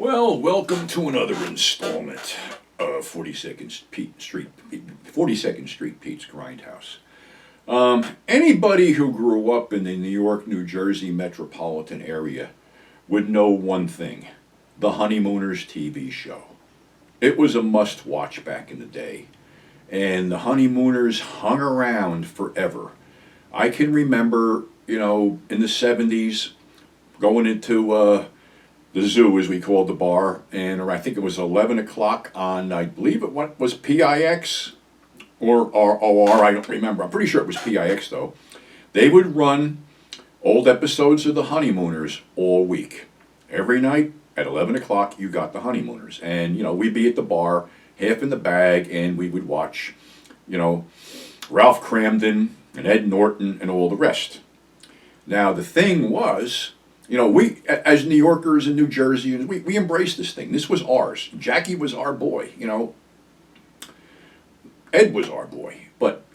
Well, welcome to another installment of 42nd Street Pete's Grindhouse. Anybody who grew up in the New York, New Jersey metropolitan area would know one thing: the Honeymooners TV show. It was a must-watch back in the day, and the Honeymooners hung around forever. I can remember, in the 70s, going into the zoo, as we called the bar, and I think it was 11 o'clock on, I believe it was PIX or ROR, I don't remember. I'm pretty sure it was PIX, though. They would run old episodes of the Honeymooners all week. Every night at 11 o'clock, you got the Honeymooners. And, we'd be at the bar, half in the bag, and we would watch, Ralph Cramden and Ed Norton and all the rest. Now, the thing was, we, as New Yorkers and New Jerseyans, we embraced this thing. This was ours. Jackie was our boy, Ed was our boy. But,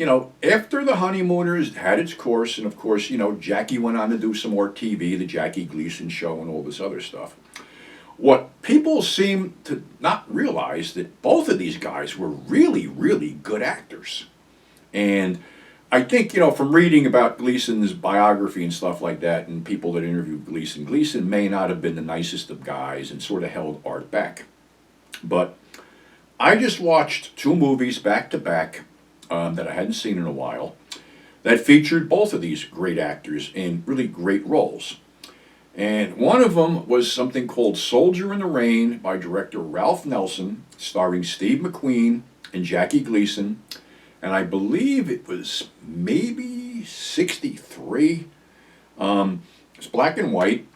after the Honeymooners had its course, and of course, Jackie went on to do some more TV, the Jackie Gleason show and all this other stuff. What people seem to not realize that both of these guys were really, really good actors. And I think, from reading about Gleason's biography and stuff like that, and people that interviewed Gleason may not have been the nicest of guys and sort of held Art back. But I just watched two movies back to back that I hadn't seen in a while that featured both of these great actors in really great roles. And one of them was something called Soldier in the Rain by director Ralph Nelson, starring Steve McQueen and Jackie Gleason. And I believe it was maybe 63. It's black and white.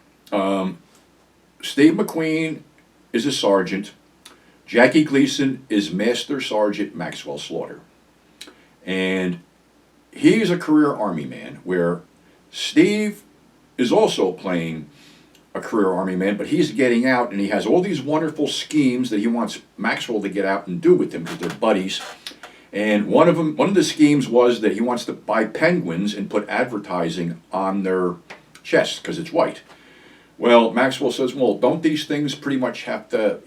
Steve McQueen is a sergeant. Jackie Gleason is Master Sergeant Maxwell Slaughter. And he's a career Army man, where Steve is also playing a career Army man, but he's getting out and he has all these wonderful schemes that he wants Maxwell to get out and do with him because they're buddies. And one of the schemes was that he wants to buy penguins and put advertising on their chests because it's white. Well, Maxwell says, well, don't these things pretty much have to,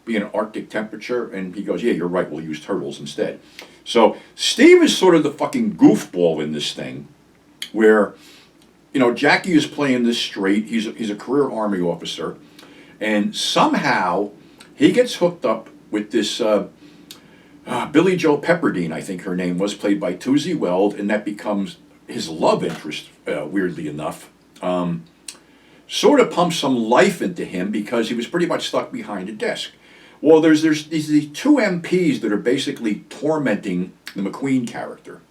be an Arctic temperature? And he goes, yeah, you're right, we'll use turtles instead. So Steve is sort of the fucking goofball in this thing where, Jackie is playing this straight. He's a career Army officer. And somehow he gets hooked up with this Billy Joe Pepperdine, I think her name was, played by Tuzi Weld, and that becomes his love interest, weirdly enough. Sort of pumps some life into him because he was pretty much stuck behind a desk. Well, there's these two MPs that are basically tormenting the McQueen character.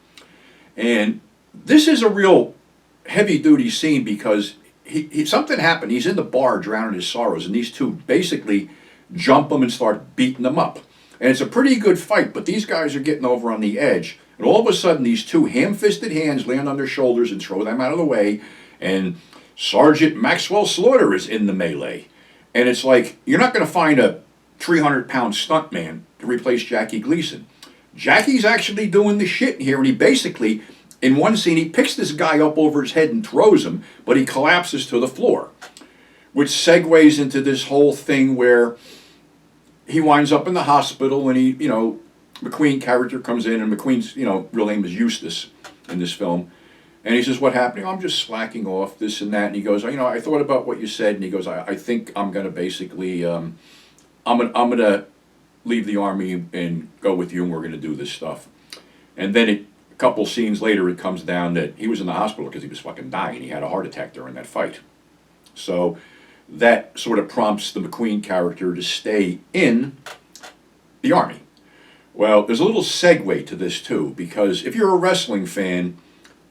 And this is a real heavy-duty scene because something happened. He's in the bar drowning his sorrows, and these two basically jump him and start beating him up. And it's a pretty good fight, but these guys are getting over on the edge. And all of a sudden, these two ham-fisted hands land on their shoulders and throw them out of the way. And Sergeant Maxwell Slaughter is in the melee. And it's like, you're not going to find a 300-pound stuntman to replace Jackie Gleason. Jackie's actually doing the shit here, and he basically, in one scene, he picks this guy up over his head and throws him, but he collapses to the floor. Which segues into this whole thing where he winds up in the hospital, and McQueen character comes in, and McQueen's, real name is Eustace in this film. And he says, what happened? I'm just slacking off, this and that. And he goes, I thought about what you said. And he goes, I think I'm going to basically, I'm going to leave the Army and go with you, and we're going to do this stuff. And then a couple scenes later, it comes down that he was in the hospital because he was fucking dying. He had a heart attack during that fight. So that sort of prompts the McQueen character to stay in the Army. Well, there's a little segue to this too, because if you're a wrestling fan,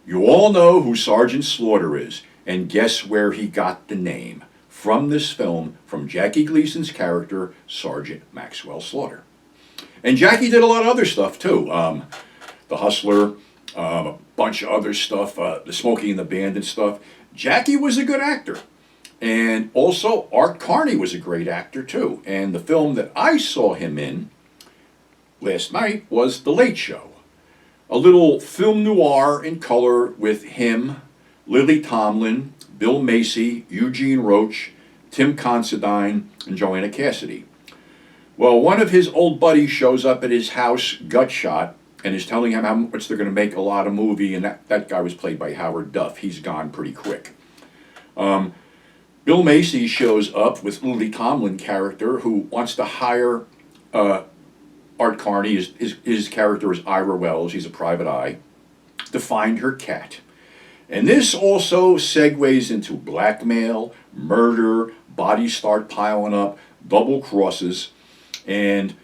you all know who Sergeant Slaughter is, and guess where he got the name? From this film, from Jackie Gleason's character, Sergeant Maxwell Slaughter. And Jackie did a lot of other stuff too. The Hustler, a bunch of other stuff, the Smokey and the Bandit stuff. Jackie was a good actor. And also, Art Carney was a great actor too. And the film that I saw him in last night was The Late Show. A little film noir in color with him, Lily Tomlin, Bill Macy, Eugene Roach, Tim Considine, and Joanna Cassidy. Well, one of his old buddies shows up at his house, Gutshot, and is telling him how much they're going to make a lot of movie, and that guy was played by Howard Duff. He's gone pretty quick. Bill Macy shows up with Lily Tomlin character who wants to hire Art Carney. His character is Ira Wells. He's a private eye, to find her cat. And this also segues into blackmail, murder, bodies start piling up, double crosses, and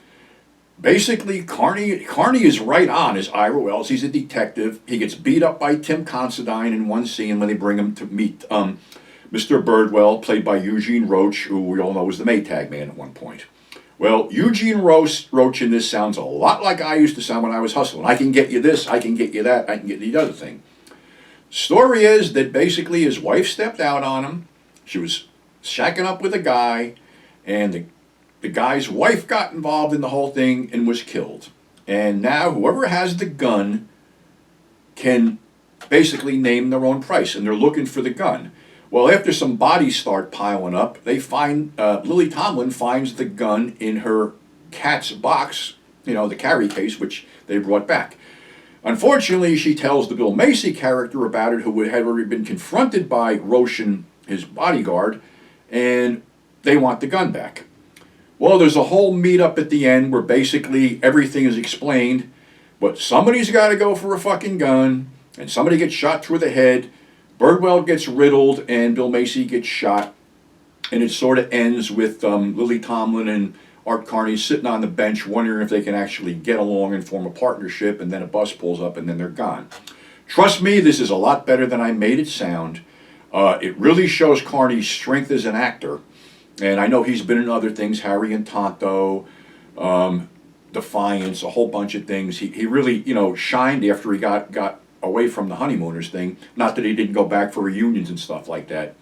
basically Carney is right on as Ira Wells. He's a detective. He gets beat up by Tim Considine in one scene when they bring him to meet Mr. Birdwell, played by Eugene Roach, who we all know was the Maytag Man at one point. Well, Eugene Roach in this sounds a lot like I used to sound when I was hustling. I can get you this, I can get you that, I can get the other thing. Story is that basically his wife stepped out on him. She was shacking up with a guy, and the guy's wife got involved in the whole thing and was killed. And now whoever has the gun can basically name their own price, and they're looking for the gun. Well, after some bodies start piling up, they find, Lily Tomlin finds the gun in her cat's box, the carry case, which they brought back. Unfortunately, she tells the Bill Macy character about it, who had already been confronted by Roshan, his bodyguard, and they want the gun back. Well, there's a whole meet-up at the end where basically everything is explained, but somebody's got to go for a fucking gun, and somebody gets shot through the head. Birdwell gets riddled, and Bill Macy gets shot, and it sort of ends with Lily Tomlin and Art Carney sitting on the bench wondering if they can actually get along and form a partnership, and then a bus pulls up, and then they're gone. Trust me, this is a lot better than I made it sound. It really shows Carney's strength as an actor, and I know he's been in other things, Harry and Tonto, Defiance, a whole bunch of things. He really, shined after he got away from the Honeymooners thing. Not that he didn't go back for reunions and stuff like that.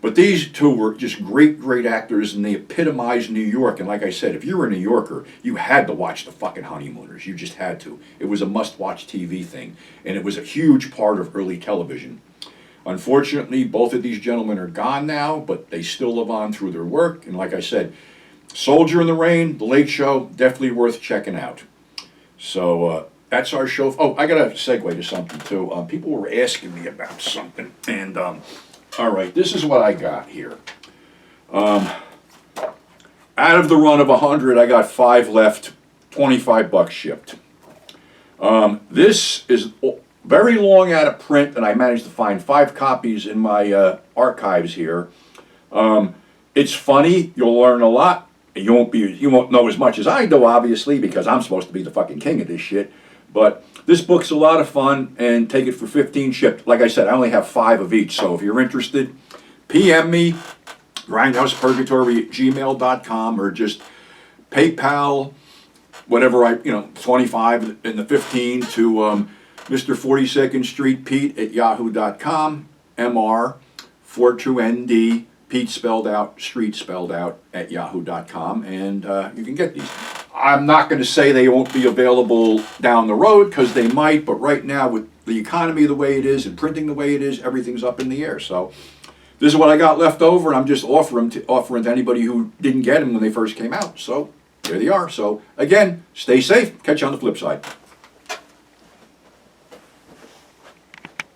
But these two were just great, great actors, and they epitomized New York. And like I said, if you were a New Yorker, you had to watch the fucking Honeymooners. You just had to. It was a must-watch TV thing, and it was a huge part of early television. Unfortunately, both of these gentlemen are gone now, but they still live on through their work. And like I said, Soldier in the Rain, The Late Show, definitely worth checking out. So, that's our show. Oh, I got to segue to something, too. People were asking me about something. And, all right, this is what I got here. Out of the run of 100, I got 5 left, $25 shipped. This is very long out of print, and I managed to find 5 copies in my archives here. It's funny. You'll learn a lot. You won't know as much as I do, obviously, because I'm supposed to be the fucking king of this shit. But this book's a lot of fun, and take it for 15 shipped. Like I said, I only have 5 of each, so if you're interested, PM me, grindhousepurgatory@gmail.com, or just PayPal, whatever 25 and the 15 to Mr. 42nd Street Pete at yahoo.com, MR 42ND, Pete spelled out, street spelled out, at yahoo.com, and you can get these. I'm not going to say they won't be available down the road, because they might, but right now with the economy the way it is and printing the way it is, everything's up in the air. So this is what I got left over, and I'm just offering to anybody who didn't get them when they first came out. So there they are. So again, stay safe. Catch you on the flip side.